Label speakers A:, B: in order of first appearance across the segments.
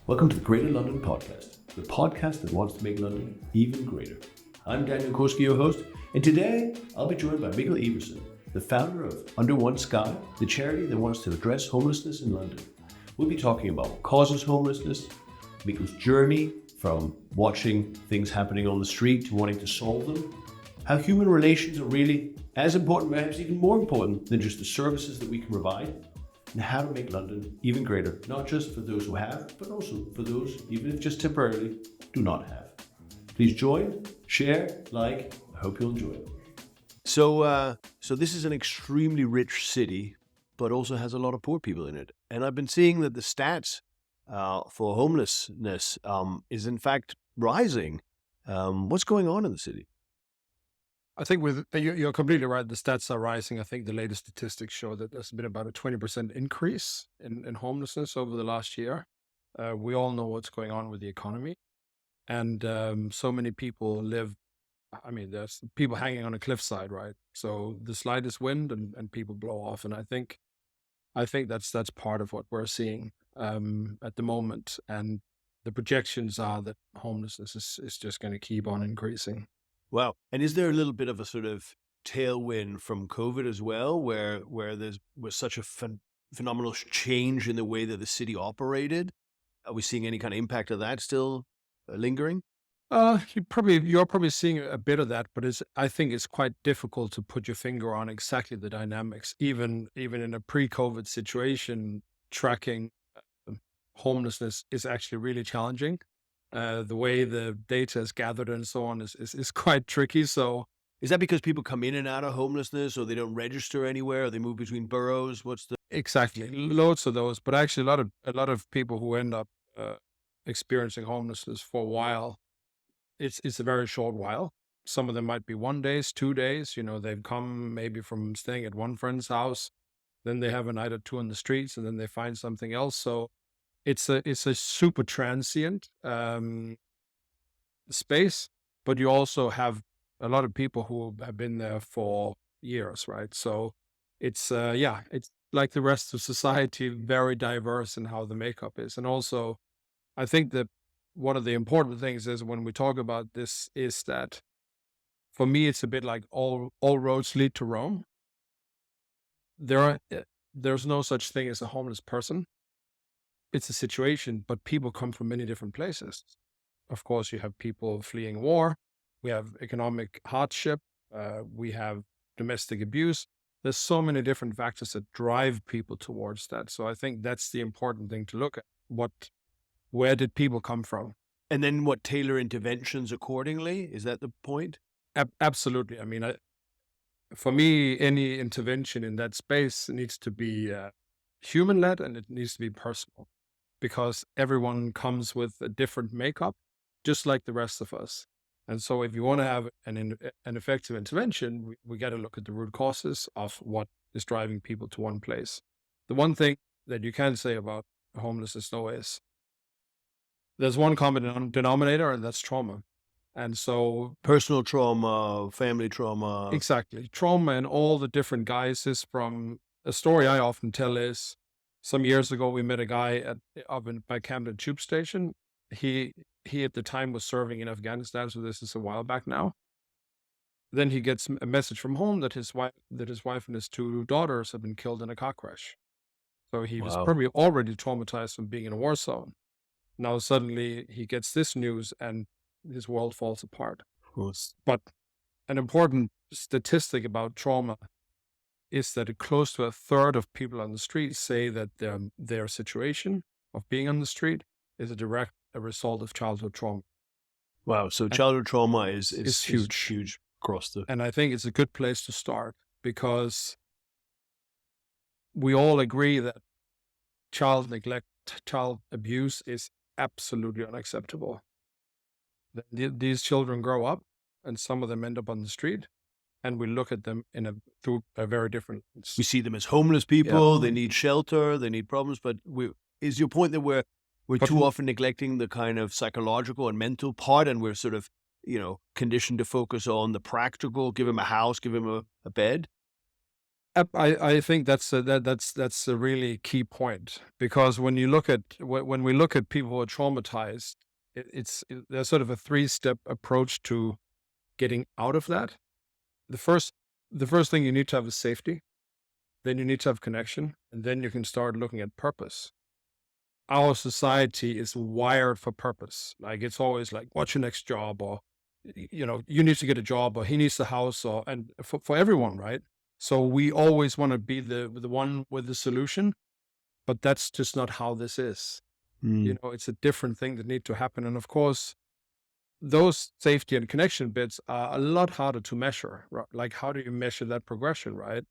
A: Welcome to the Greater London Podcast, the podcast that wants to make London even greater. I'm Daniel Korski, your host, and today I'll be joined by Mikkel Iversen, the founder of Under One Sky, the charity that wants to address homelessness in London. We'll be talking about what causes homelessness, Mikkel's journey from watching things happening on the street to wanting to solve them, how human relations are really as important, perhaps even more important than just the services that we can provide, and how to make London even greater, not just for those who have, but also for those, even if just temporarily, do not have. Please join, share, like. I hope you'll enjoy it. So this is an extremely rich city, but also has a lot of poor people in it. And I've been seeing that the stats for homelessness is in fact rising. What's going on in the city?
B: I think you're completely right. The stats are rising. I think the latest statistics show that there's been about a 20% increase in homelessness over the last year. We all know what's going on with the economy. And so many people live, there's people hanging on a cliffside, right? So the slightest wind and people blow off. And I think that's part of what we're seeing at the moment. And the projections are that homelessness is just going to keep on increasing.
A: Wow. And is there a little bit of a sort of tailwind from COVID as well, where there was such a phenomenal change in the way that the city operated? Are we seeing any kind of impact of that still lingering?
B: You're probably seeing a bit of that, but I think it's quite difficult to put your finger on exactly the dynamics. Even in a pre-COVID situation, tracking homelessness is actually really challenging. The way the data is gathered and so on is quite tricky. So
A: is that because people come in and out of homelessness, or they don't register anywhere, or they move between boroughs?
B: Exactly, loads of those, but actually a lot of people who end up experiencing homelessness for a while, it's a very short while. Some of them might be 1 day, 2 days. They've come maybe from staying at one friend's house, then they have a night or two on the streets, and then they find something else. So it's a super transient space, but you also have a lot of people who have been there for years, right? So it's like the rest of society, very diverse in how the makeup is. And also, I think that one of the important things is when we talk about this is that for me, it's a bit like all roads lead to Rome. There's no such thing as a homeless person. It's a situation, but people come from many different places. Of course, you have people fleeing war. We have economic hardship. We have domestic abuse. There's so many different factors that drive people towards that. So I think that's the important thing to look at. Where did people come from?
A: And then tailor interventions accordingly? Is that the point?
B: Absolutely. For me, any intervention in that space needs to be human-led, and it needs to be personal, because everyone comes with a different makeup, just like the rest of us. And so if you want to have an effective intervention, we got to look at the root causes of what is driving people to one place. The one thing that you can say about homelessness, though, is there's one common denominator, and that's trauma. And so
A: personal trauma, family trauma.
B: Exactly. Trauma in all the different guises. From a story I often tell is, some years ago, we met a guy by Camden Tube Station. He at the time was serving in Afghanistan, so this is a while back now. Then he gets a message from home that his wife and his 2 daughters have been killed in a car crash. So he was probably already traumatized from being in a war zone. Now suddenly he gets this news and his world falls apart.
A: Of course.
B: But an important statistic about trauma is that close to a third of people on the street say that their situation of being on the street is a result of childhood trauma.
A: Wow. So childhood trauma is
B: huge
A: across the...
B: And I think it's a good place to start, because we all agree that child neglect, child abuse is absolutely unacceptable. These children grow up, and some of them end up on the street, and we look at them through a very different lens.
A: We see them as homeless people. Yeah. They need shelter. They need problems. But is your point that we're too often neglecting the kind of psychological and mental part, and we're sort of, conditioned to focus on the practical, give him a house, give him a bed?
B: I think that's a really key point, because when you look at when we look at people who are traumatized, there's sort of a 3-step approach to getting out of that. The first the first thing you need to have is safety, then you need to have connection, and then you can start looking at purpose. Our society is wired for purpose. Like, it's always like, what's your next job? Or, you need to get a job, or he needs a house, and for everyone, right? So we always want to be the one with the solution, but that's just not how this is. It's a different thing that need to happen. And of course, those safety and connection bits are a lot harder to measure, right? Like, how do you measure that progression, right?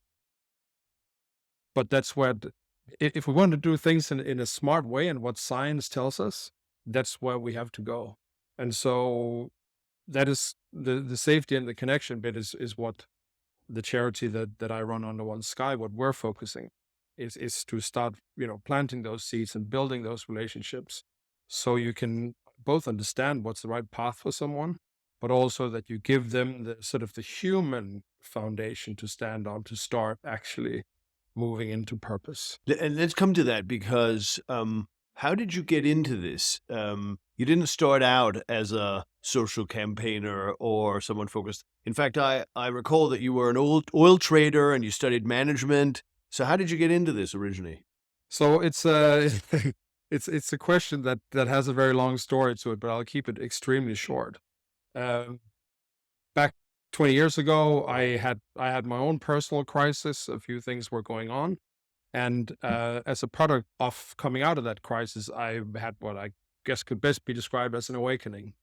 B: But that's where, if we want to do things in a smart way and what science tells us, that's where we have to go. And so that is the safety and the connection bit is what the charity that I run, Under One Sky, what we're focusing is to start, planting those seeds and building those relationships, so you can both understand what's the right path for someone, but also that you give them the sort of the human foundation to stand on, to start actually moving into purpose.
A: And let's come to that, because how did you get into this? You didn't start out as a social campaigner or someone focused. In fact, I recall that you were an oil trader and you studied management. So how did you get into this originally?
B: So it's a it's a question that has a very long story to it, but I'll keep it extremely short. Back 20 years ago, I had my own personal crisis. A few things were going on. And as a product of coming out of that crisis, I had what I guess could best be described as an awakening.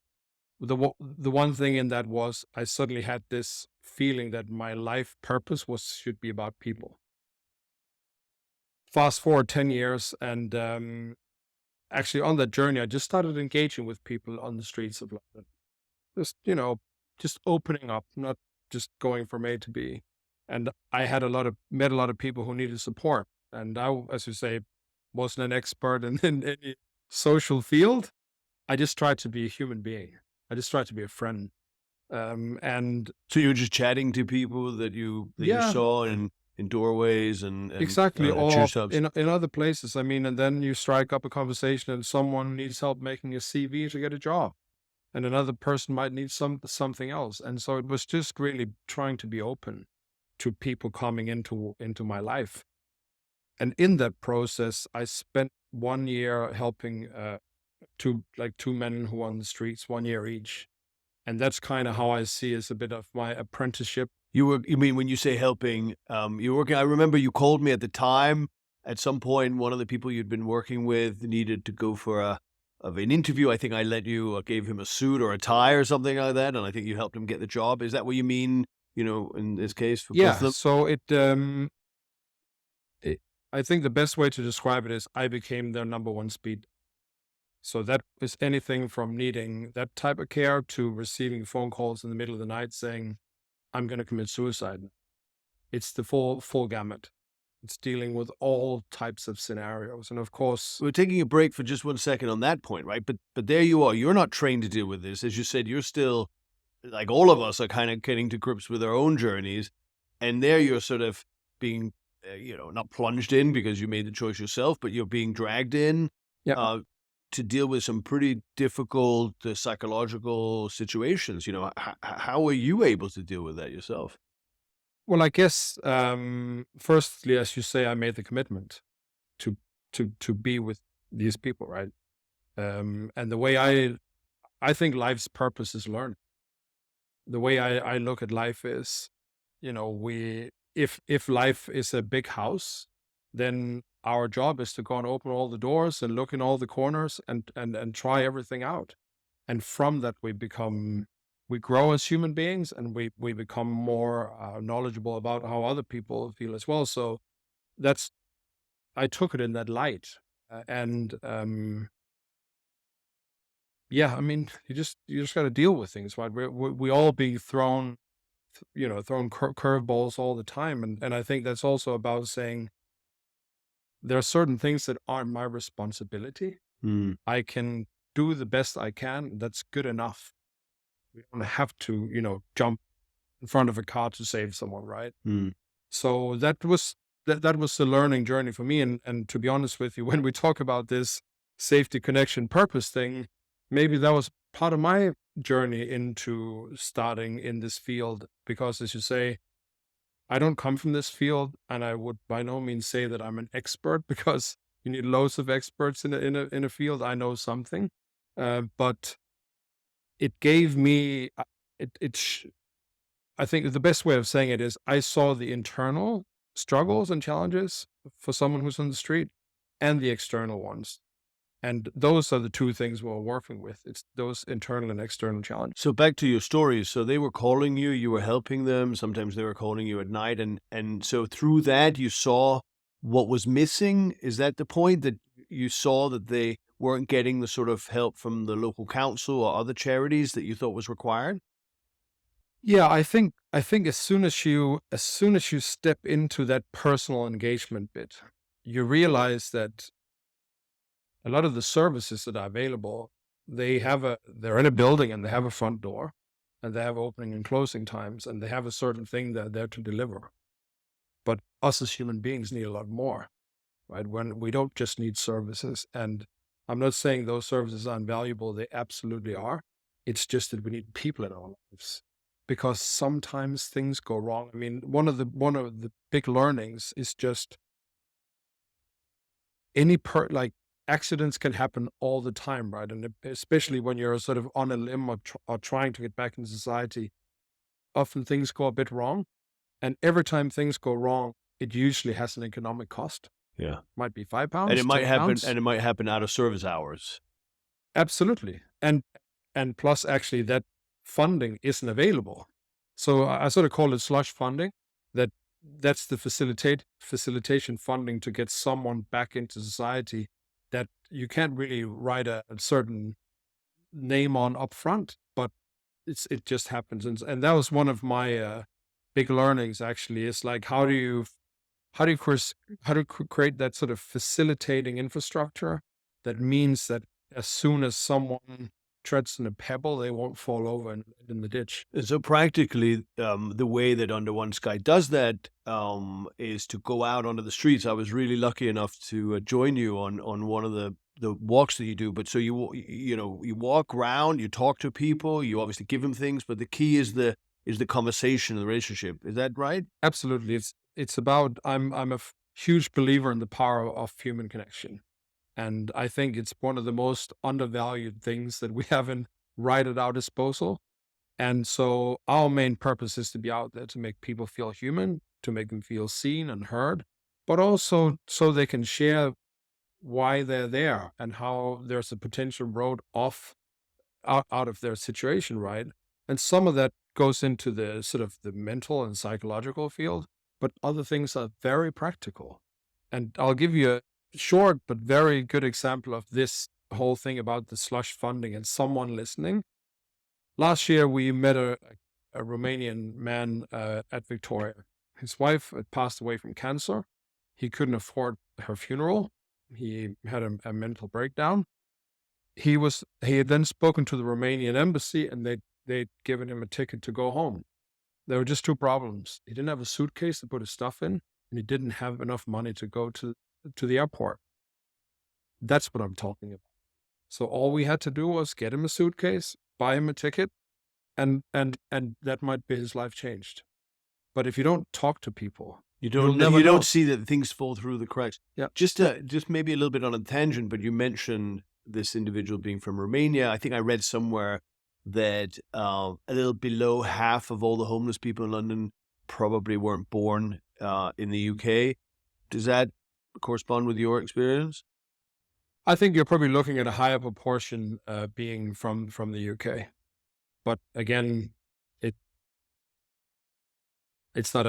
B: The one thing in that was I suddenly had this feeling that my life purpose should be about people. Fast forward 10 years, and actually on that journey, I just started engaging with people on the streets of London. Just opening up, not just going from A to B. And I had met a lot of people who needed support. And I, as you say, wasn't an expert in any social field. I just tried to be a human being. I just tried to be a friend. And
A: so you were just chatting to people that you saw in doorways and
B: exactly, or
A: church hubs.
B: in other places. I mean, and then you strike up a conversation, and someone needs help making a CV to get a job, and another person might need something else. And so it was just really trying to be open to people coming into my life. And in that process, I spent 1 year helping two men who were on the streets, 1 year each. And that's kind of how I see as a bit of my apprenticeship.
A: You mean when you say helping, you were working, I remember you called me at the time. At some point, one of the people you'd been working with needed to go for an interview. I think I gave him a suit or a tie or something like that. And I think you helped him get the job. Is that what you mean, in this case? For both of them?
B: So I think the best way to describe it is I became their number one speed. So that is anything from needing that type of care to receiving phone calls in the middle of the night saying, I'm going to commit suicide. It's the full gamut. It's dealing with all types of scenarios. And of course,
A: we're taking a break for just 1 second on that point, right? But there you are. You're not trained to deal with this. As you said, you're still, like all of us, are kind of getting to grips with our own journeys. And there you're sort of being, not plunged in because you made the choice yourself, but you're being dragged in to deal with some pretty difficult psychological situations. How were you able to deal with that yourself?
B: Well, I guess, firstly, as you say, I made the commitment to be with these people, right? And the way I think life's purpose is learning. The way I look at life is, if life is a big house, then our job is to go and open all the doors and look in all the corners and try everything out. And from that, we grow as human beings, and we become more knowledgeable about how other people feel as well. So I took it in that light. I mean, you just got to deal with things, right? We all being thrown curveballs all the time. And I think that's also about saying there are certain things that aren't my responsibility. I can do the best I can. That's good enough. We don't have to, jump in front of a car to save someone, right? So that was the learning journey for me. And to be honest with you, when we talk about this safety, connection, purpose thing, maybe that was part of my journey into starting in this field. Because as you say, I don't come from this field, and I would by no means say that I'm an expert, because you need loads of experts in a field. I know something, but it gave me I think the best way of saying it is I saw the internal struggles and challenges for someone who's on the street, and the external ones. And those are the two things we're working with. It's those internal and external challenges.
A: So back to your stories. So they were calling you, you were helping them. Sometimes they were calling you at night. And so through that, you saw what was missing. Is that the point, that you saw that they weren't getting the sort of help from the local council or other charities that you thought was required?
B: Yeah, I think as soon as you step into that personal engagement bit, you realize that a lot of the services that are available, they're in a building, and they have a front door, and they have opening and closing times, and they have a certain thing they're there to deliver. But us as human beings need a lot more, right? When we don't just need services. And I'm not saying those services aren't valuable. They absolutely are. It's just that we need people in our lives, because sometimes things go wrong. I mean, one of the big learnings is just like accidents can happen all the time, right? And especially when you're sort of on a limb, or trying to get back in society, often things go a bit wrong. And every time things go wrong, it usually has an economic cost.
A: Yeah.
B: Might be £5,
A: And it might happen,
B: £10.
A: and it might happen out of service hours.
B: Absolutely. And plus, actually, that funding isn't available. So I sort of call it slush funding. That's the facilitation funding to get someone back into society that you can't really write a certain name on upfront, but it just happens. And that was one of my big learnings, actually. Is like, how do you create that sort of facilitating infrastructure that means that as soon as someone treads on a pebble, they won't fall over in the ditch.
A: And so practically, the way that Under One Sky does that is to go out onto the streets. I was really lucky enough to join you on one of the walks that you do. But so you walk around, you talk to people, you obviously give them things, but the key is the conversation and the relationship. Is that right?
B: Absolutely. It's about, I'm a huge believer in the power of human connection. And I think it's one of the most undervalued things that we have right at our disposal. And so our main purpose is to be out there to make people feel human, to make them feel seen and heard, but also so they can share why they're there and how there's a potential road out of their situation, right? And some of that goes into the sort of the mental and psychological field, but other things are very practical. And I'll give you a short but very good example of this whole thing about the slush funding and someone listening. Last year, we met a Romanian man at Victoria. His wife had passed away from cancer. He couldn't afford her funeral. He had a mental breakdown. He had then spoken to the Romanian embassy, and they'd given him a ticket to go home. There were just two problems. He didn't have a suitcase to put his stuff in, and he didn't have enough money to go to the airport. That's what I'm talking about. So all we had to do was get him a suitcase, buy him a ticket, and that might be his life changed. But if you don't talk to people,
A: you don't see that things fall through the cracks.
B: Yeah.
A: Just maybe a little bit on a tangent, but you mentioned this individual being from Romania. I think I read somewhere that a little below half of all the homeless people in London probably weren't born in the UK. Does that correspond with your experience?
B: I think you're probably looking at a higher proportion being from the UK. But again, it's not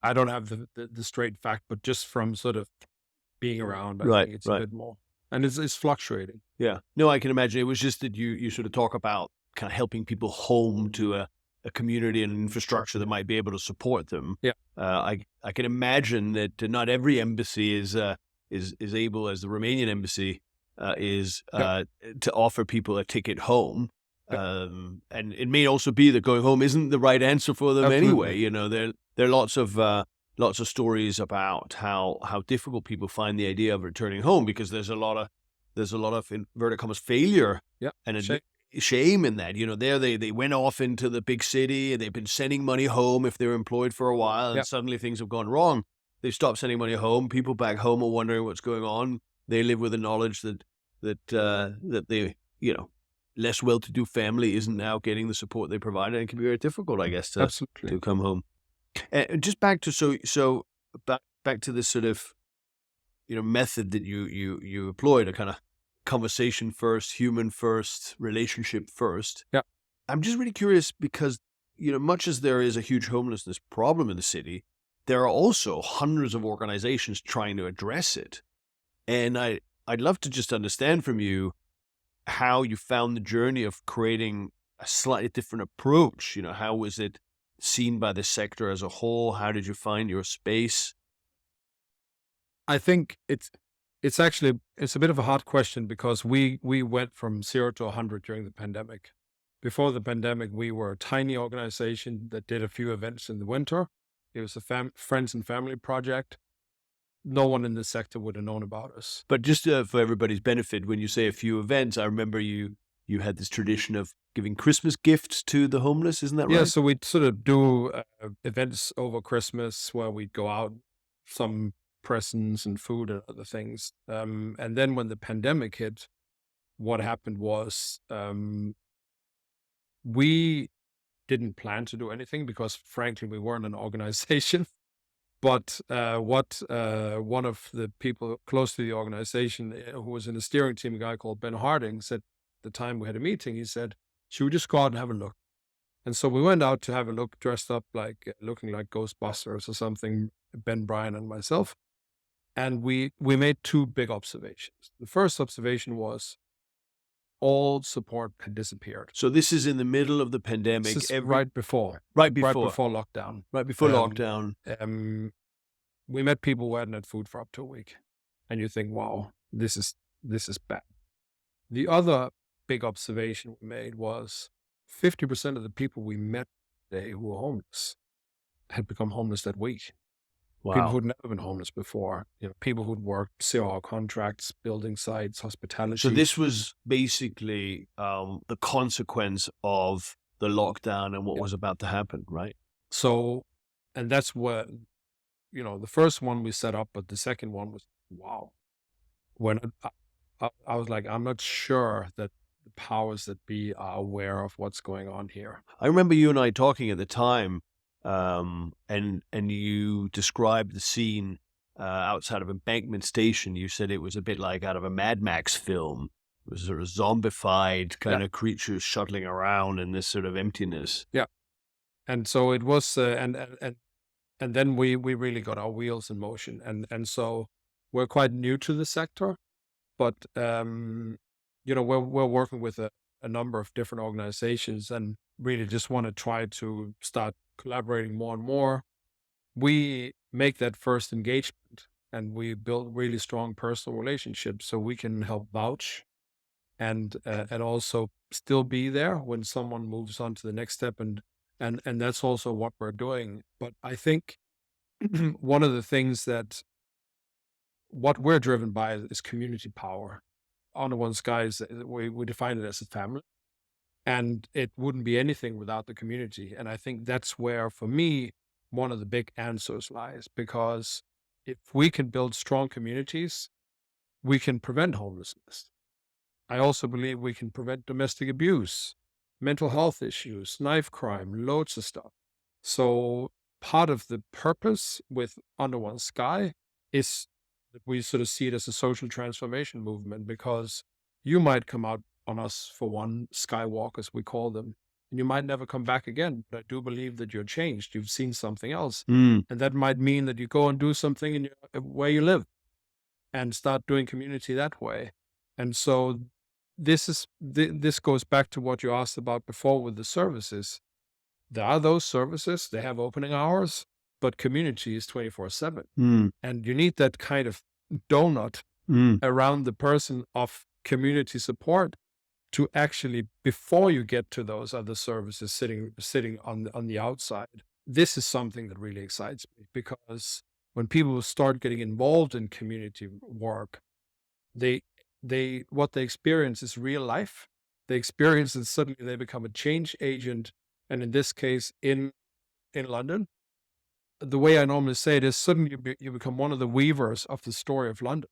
B: I don't have the straight fact, but just from sort of being around, I think it's a bit more. And it's fluctuating.
A: Yeah. No, I can imagine. It was just that you sort of talk about kind of helping people home to a community and an infrastructure that might be able to support them.
B: Yeah.
A: I can imagine that not every embassy is able, as the Romanian embassy is, to offer people a ticket home. And it may also be that going home isn't the right answer for them. Absolutely. Anyway. There are lots of lots of stories about how difficult people find the idea of returning home, because there's a lot of inverted commas failure and shame in that. There they went off into the big city and they've been sending money home if they're employed for a while, and suddenly things have gone wrong. They've stopped sending money home. People back home are wondering what's going on. They live with the knowledge that they, less well-to-do family isn't now getting the support they provided, and it can be very difficult, I guess, to come home. And just back to back to this sort of method that you employed, a kind of conversation first, human first, relationship first.
B: Yeah.
A: I'm just really curious because much as there is a huge homelessness problem in the city, there are also hundreds of organizations trying to address it. And I'd love to just understand from you how you found the journey of creating a slightly different approach. How was it seen by the sector as a whole? How did you find your space?
B: I think it's a bit of a hard question, because we went from 0 to 100 during the pandemic. Before the pandemic, we were a tiny organization that did a few events in the winter. It was a friends and family project. No one in the sector would have known about us.
A: But just for everybody's benefit, when you say a few events, I remember you had this tradition of giving Christmas gifts to the homeless, isn't that right?
B: Yeah, so we'd sort of do events over Christmas where we'd go out, some presents and food and other things. And then when the pandemic hit, what happened was we didn't plan to do anything because, frankly, we weren't an organization. But what one of the people close to the organization, who was in the steering team, a guy called Ben Harding, said, the time we had a meeting, he said, should we just go out and have a look? And so we went out to have a look, dressed up looking like Ghostbusters or something, Ben, Brian, and myself. And we made two big observations. The first observation was all support had disappeared.
A: So this is in the middle of the pandemic.
B: This is right before lockdown.
A: Right before lockdown.
B: We met people who hadn't had food for up to a week. And you think, wow, this is bad. The other big observation we made was 50% of the people we met today who were homeless had become homeless that week.
A: Wow.
B: People who'd never been homeless before, people who'd worked 0-hour contracts, building sites, hospitality.
A: So this was basically the consequence of the lockdown and what was about to happen, right?
B: So, and that's what, the first one we set up, but the second one was, wow. When I was like, I'm not sure that the powers that be are aware of what's going on here.
A: I remember you and I talking at the time, and you described the scene outside of Embankment Station. You said it was a bit like out of a Mad Max film. It was sort of zombified kind of creatures shuttling around in this sort of emptiness.
B: Yeah. And so it was, and then we really got our wheels in motion. And so we're quite new to the sector, but, we're working with a number of different organizations and really just want to try to start collaborating more and more. We make that first engagement and we build really strong personal relationships so we can help vouch and also still be there when someone moves on to the next step. And that's also what we're doing. But I think one of the things that what we're driven by is community power. Under One Sky, we define it as a family. And it wouldn't be anything without the community. And I think that's where, for me, one of the big answers lies. Because if we can build strong communities, we can prevent homelessness. I also believe we can prevent domestic abuse, mental health issues, knife crime, loads of stuff. So part of the purpose with Under One Sky is that we sort of see it as a social transformation movement, because you might come out on us for one skywalk, as we call them, and you might never come back again. But I do believe that you're changed. You've seen something else. And that might mean that you go and do something in where you live and start doing community that way. And so this goes back to what you asked about before with the services. There are those services, they have opening hours, but community is 24/7. And you need that kind of donut around the person of community support to actually, before you get to those other services sitting on the outside, this is something that really excites me, because when people start getting involved in community work, they what they experience is real life. They experience that suddenly they become a change agent, and in this case, in London, the way I normally say it is suddenly you become one of the weavers of the story of London.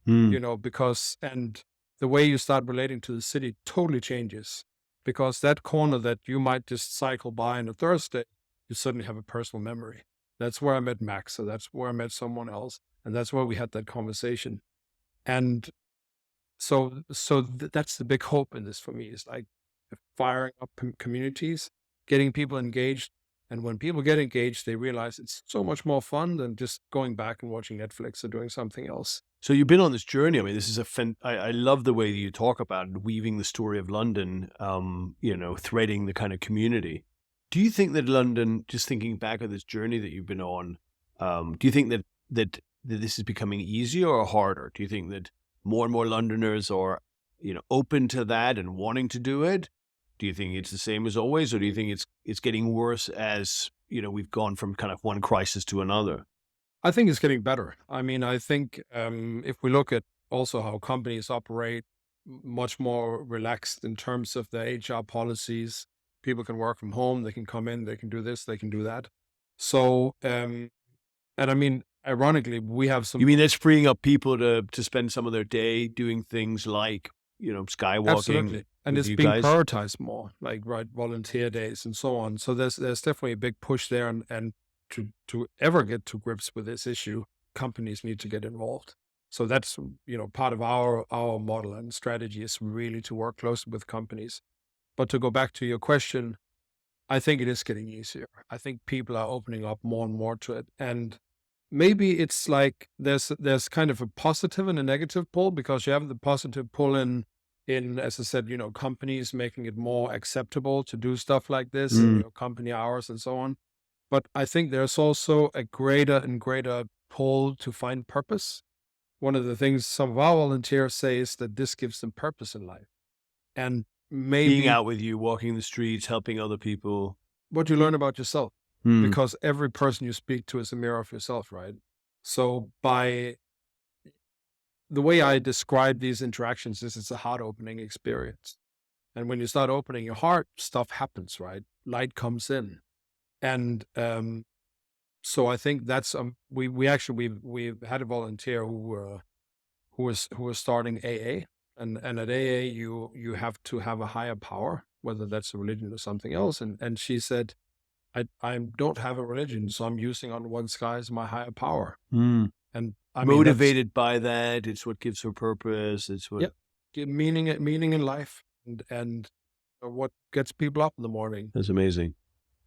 B: Because and the way you start relating to the city totally changes, because that corner that you might just cycle by on a Thursday, you suddenly have a personal memory. That's where I met Max, so that's where I met someone else, and that's where we had that conversation. And that's the big hope in this for me, is like firing up communities, getting people engaged. And when people get engaged, they realize it's so much more fun than just going back and watching Netflix or doing something else.
A: So you've been on this journey. I mean, this is I love the way that you talk about it, weaving the story of London, threading the kind of community. Do you think that London, just thinking back of this journey that you've been on, do you think that this is becoming easier or harder? Do you think that more and more Londoners are, open to that and wanting to do it? Do you think it's the same as always, or do you think it's getting worse as, we've gone from kind of one crisis to another?
B: I think it's getting better. I mean, I think if we look at also how companies operate, much more relaxed in terms of their HR policies. People can work from home, they can come in, they can do this, they can do that. So, and I mean, ironically, we have some.
A: You mean that's freeing up people to spend some of their day doing things like, skywalking?
B: Absolutely. And it's being prioritized more, like volunteer days and so on. So there's definitely a big push there, and to ever get to grips with this issue, companies need to get involved. So that's, part of our model and strategy is really to work closely with companies. But to go back to your question, I think it is getting easier. I think people are opening up more and more to it. And maybe it's like there's kind of a positive and a negative pull, because you have the positive pull in, as I said, companies making it more acceptable to do stuff like this, and, company hours and so on. But I think there's also a greater and greater pull to find purpose. One of the things some of our volunteers say is that this gives them purpose in life. And maybe
A: being out with you, walking the streets, helping other people.
B: What you learn about yourself, because every person you speak to is a mirror of yourself, right? So by the way I describe these interactions is it's a heart opening experience. And when you start opening your heart, stuff happens, right? Light comes in. And so I think that's we've had a volunteer who was starting AA, and at AA you have to have a higher power, whether that's a religion or something else. And she said, I don't have a religion, so I'm using On One Sky as my higher power. And I mean,
A: motivated by that, it's what gives her purpose. It's what
B: meaning in life, and what gets people up in the morning.
A: That's amazing.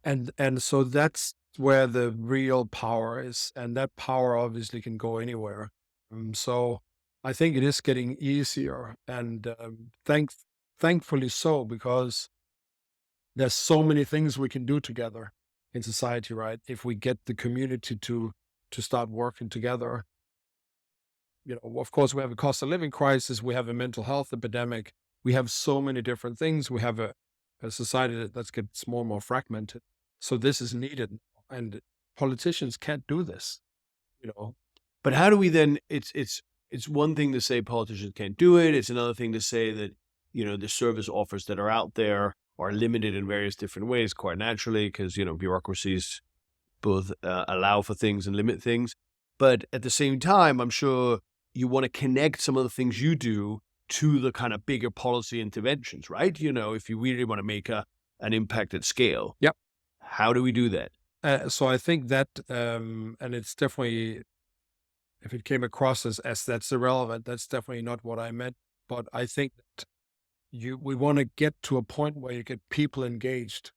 B: And so that's where the real power is, and that power obviously can go anywhere. So I think it is getting easier, and thankfully so, because there's so many things we can do together in society, right? If we get the community to start working together. Of course, we have a cost of living crisis, we have a mental health epidemic, we have so many different things. We have a society that gets more and more fragmented. So this is needed, and politicians can't do this,
A: But how do we then? It's one thing to say politicians can't do it. It's another thing to say that the service offers that are out there are limited in various different ways, quite naturally, because bureaucracies both allow for things and limit things. But at the same time, I'm sure you want to connect some of the things you do to the kind of bigger policy interventions, right? If you really want to make an impact at scale.
B: Yep.
A: How do we do that?
B: So I think that, and it's definitely, if it came across as that's irrelevant, that's definitely not what I meant. But I think that we want to get to a point where you get people engaged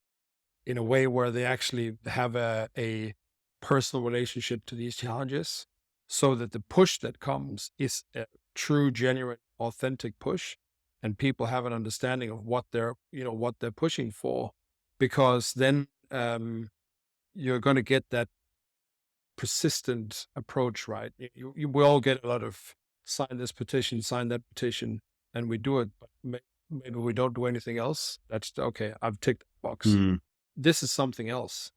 B: in a way where they actually have a personal relationship to these challenges, so that the push that comes is a true, genuine, authentic push, and people have an understanding of what they're pushing for, because then you're going to get that persistent approach, right? You will all get a lot of sign this petition, sign that petition, and we do it, but maybe we don't do anything else. That's okay. I've ticked the box. This is something else.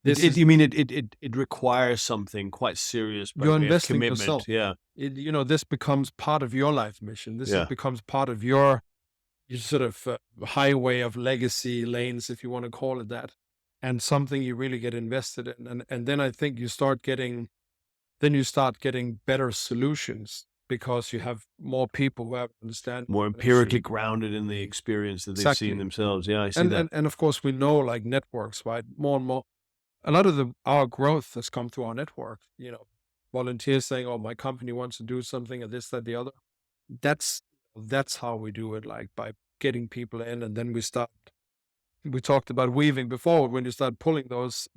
A: You mean it requires something quite serious by
B: you're
A: way of
B: investing
A: commitment?
B: yourself.
A: Yeah,
B: This becomes part of your life mission.
A: yeah.
B: Becomes part of your sort of highway of legacy lanes, if you want to call it that, and something you really get invested in. And then I think you start getting better solutions because you have more people who have understand
A: More empirically grounded in the experience that they've seen themselves. Yeah, I see that.
B: And of course we know, like, networks, right? More and more, a lot of our growth has come through our network. Volunteers saying, "Oh, my company wants to do something," or this, that, the other. That's how we do it, like by getting people in, and then we talked about weaving before. When you start pulling those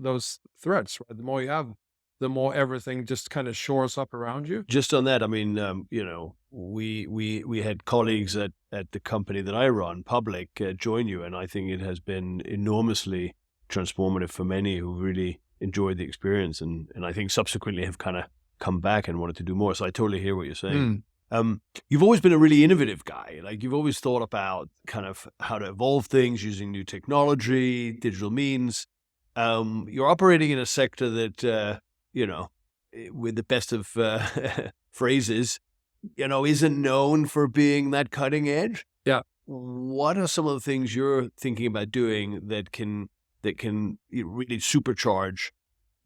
B: threads, right? The more you have, the more everything just kind of shores up around you.
A: Just on that, I mean, we had colleagues at the company that I run, Public, join you, and I think it has been enormously transformative for many who really enjoyed the experience, and I think subsequently have kind of come back and wanted to do more. So I totally hear what you're saying. You've always been a really innovative guy. Like, you've always thought about kind of how to evolve things using new technology, digital means. You're operating in a sector that, with the best of phrases, isn't known for being that cutting edge.
B: Yeah.
A: What are some of the things you're thinking about doing that can really supercharge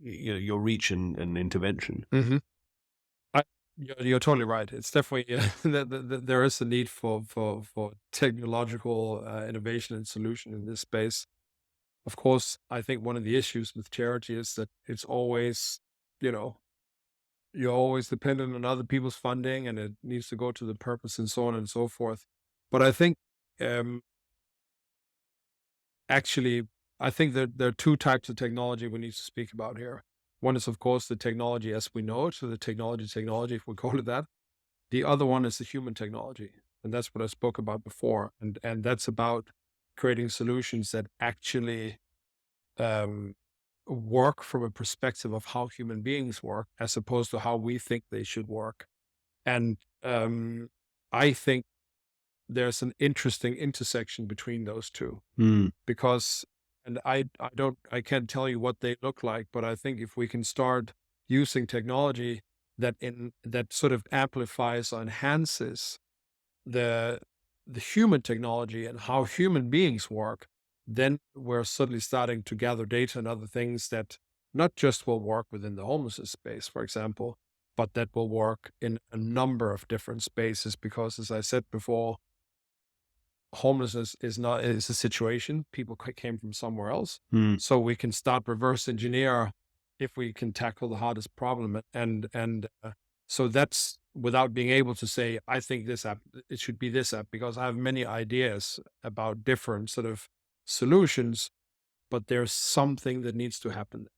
A: your reach and intervention?
B: Mm-hmm. You're totally right. It's definitely there is a need for technological innovation and solution in this space. Of course, I think one of the issues with charity is that it's always, you're always dependent on other people's funding, and it needs to go to the purpose and so on and so forth. But I think, actually, I think that there are two types of technology we need to speak about here. One is, of course, the technology as we know it, so the technology, if we call it that. The other one is the human technology, and that's what I spoke about before. And that's about creating solutions that actually work from a perspective of how human beings work, as opposed to how we think they should work. And I think there's an interesting intersection between those two, because, and I can't tell you what they look like, but I think if we can start using technology that sort of amplifies or enhances the human technology and how human beings work, then we're suddenly starting to gather data and other things that not just will work within the homelessness space, for example, but that will work in a number of different spaces. Because, as I said before, homelessness is a situation. People came from somewhere else. So we can start reverse engineer if we can tackle the hardest problem. And so that's without being able to say, I think this app, it should be this app, because I have many ideas about different sort of solutions, but there's something that needs to happen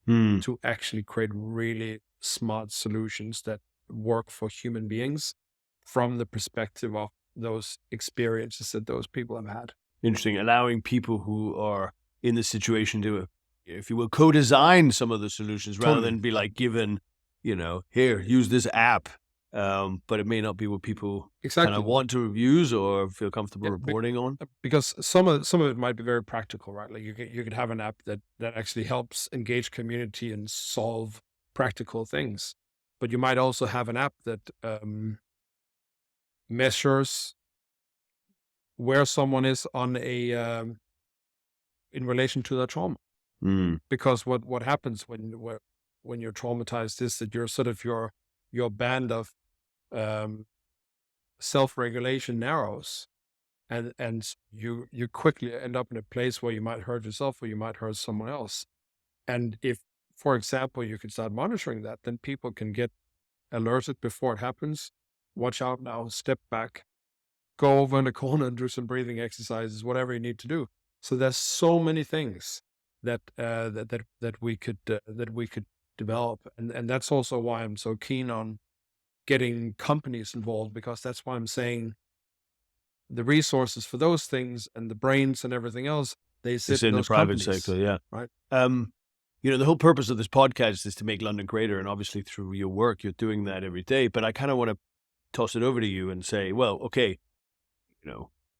B: to actually create really smart solutions that work for human beings from the perspective of those experiences that those people have had.
A: Interesting. Allowing people who are in this situation to, if you will, co-design some of the solutions rather than be like given, here, use this app. But it may not be what people kind of want to use or feel comfortable reporting on.
B: Because some of it might be very practical, right? Like you could have an app that actually helps engage community and solve practical things. But you might also have an app that measures where someone is on in relation to their trauma. Because what happens when you're traumatized is that you're sort of your band of self-regulation narrows, and you quickly end up in a place where you might hurt yourself or you might hurt someone else. And if, for example, you could start monitoring that, then people can get alerted before it happens. Watch out now, step back, go over in the corner and do some breathing exercises, whatever you need to do. So there's so many things that we could develop, and that's also why I'm so keen on getting companies involved, because that's why I'm saying the resources for those things and the brains and everything else, they sit in
A: the private
B: companies,
A: sector. Yeah,
B: right.
A: The whole purpose of this podcast is to make London greater, and obviously through your work, you're doing that every day. But I kind of want to toss it over to you and say, well, okay,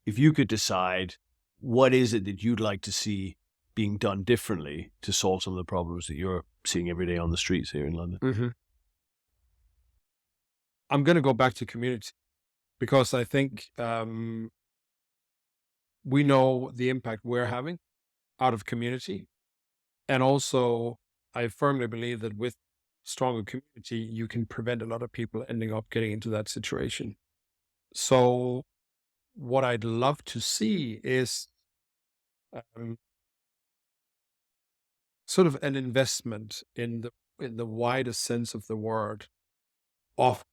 A: if you could decide what is it that you'd like to see being done differently to solve some of the problems that you're seeing every day on the streets here in London?
B: I'm going to go back to community because I think we know the impact we're having out of community. And also, I firmly believe that with stronger community, you can prevent a lot of people ending up getting into that situation. So what I'd love to see is sort of an investment in the widest sense of the word of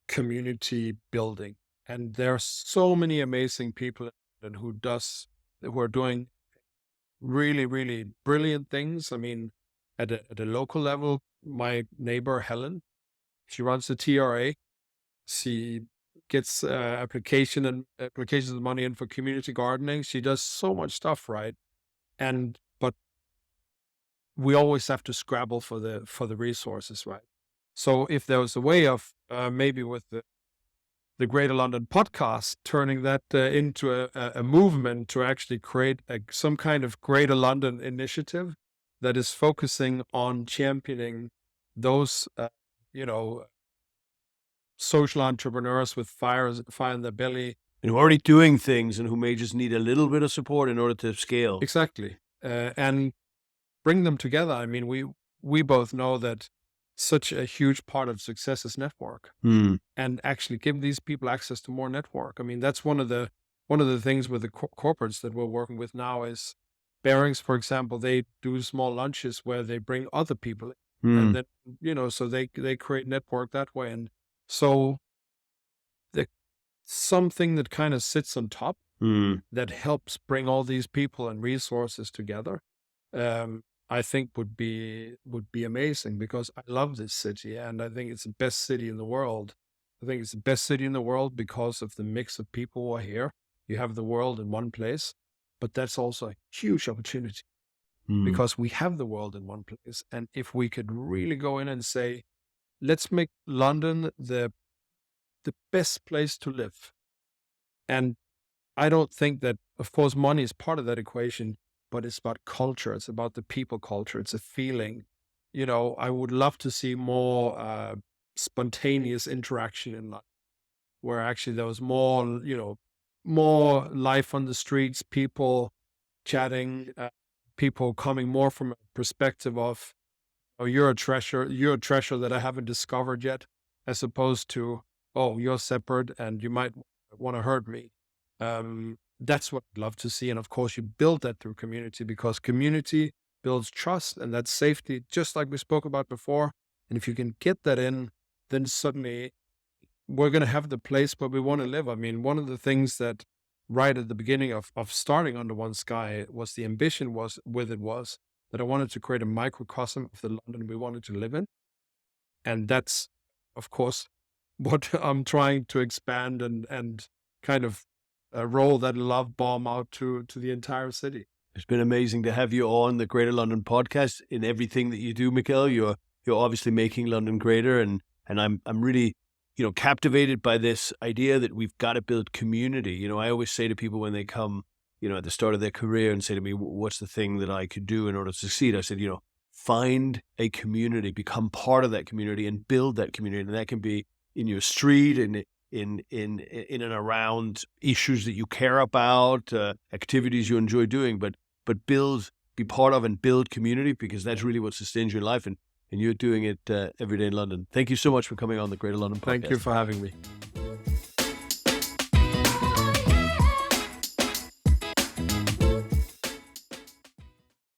B: community building. And there are so many amazing people who are doing really, really brilliant things. I mean, at a local level, my neighbor Helen, she runs the TRA. She gets applications and money in for community gardening. She does so much stuff, right? But we always have to scrabble for the resources, right? So if there was a way of maybe with the Greater London podcast, turning that into a movement to actually create some kind of Greater London initiative that is focusing on championing those, social entrepreneurs with fire in their belly.
A: And who are already doing things and who may just need a little bit of support in order to scale.
B: Exactly. And bring them together. I mean, we both know that such a huge part of success is network, and actually give these people access to more network. I mean, that's one of the things with the corporates that we're working with now is Bearings, for example. They do small lunches where they bring other people in, and then, so they create network that way. And so something that kind of sits on top that helps bring all these people and resources together. I think would be amazing, because I love this city and I think it's the best city in the world. I think it's the best city in the world because of the mix of people who are here. You have the world in one place, but that's also a huge opportunity because we have the world in one place. And if we could really go in and say, let's make London the best place to live. And I don't think that, of course, money is part of that equation, but it's about culture. It's about the people culture. It's a feeling. I would love to see more spontaneous interaction in life, where actually there was more, more life on the streets, people chatting, people coming more from a perspective of, oh, you're a treasure that I haven't discovered yet, as opposed to, oh, you're separate and you might want to hurt me. That's what I'd love to see. And of course, you build that through community, because community builds trust, and that's safety, just like we spoke about before. And if you can get that in, then suddenly we're going to have the place where we want to live. I mean, one of the things that right at the beginning of starting Under One Sky was the ambition was that I wanted to create a microcosm of the London we wanted to live in. And that's, of course, what I'm trying to expand and kind of roll that love bomb out to the entire city.
A: It's been amazing to have you on the Greater London podcast. In everything that you do, Mikkel, you're obviously making London greater, and I'm really captivated by this idea that we've got to build community. I always say to people when they come, at the start of their career and say to me, what's the thing that I could do in order to succeed? I said, find a community, become part of that community, and build that community. And that can be in your street and in and around issues that you care about, activities you enjoy doing, but be part of and build community, because that's really what sustains you in life. And you're doing it every day in London. Thank you so much for coming on the Greater London podcast.
B: Thank you for having me.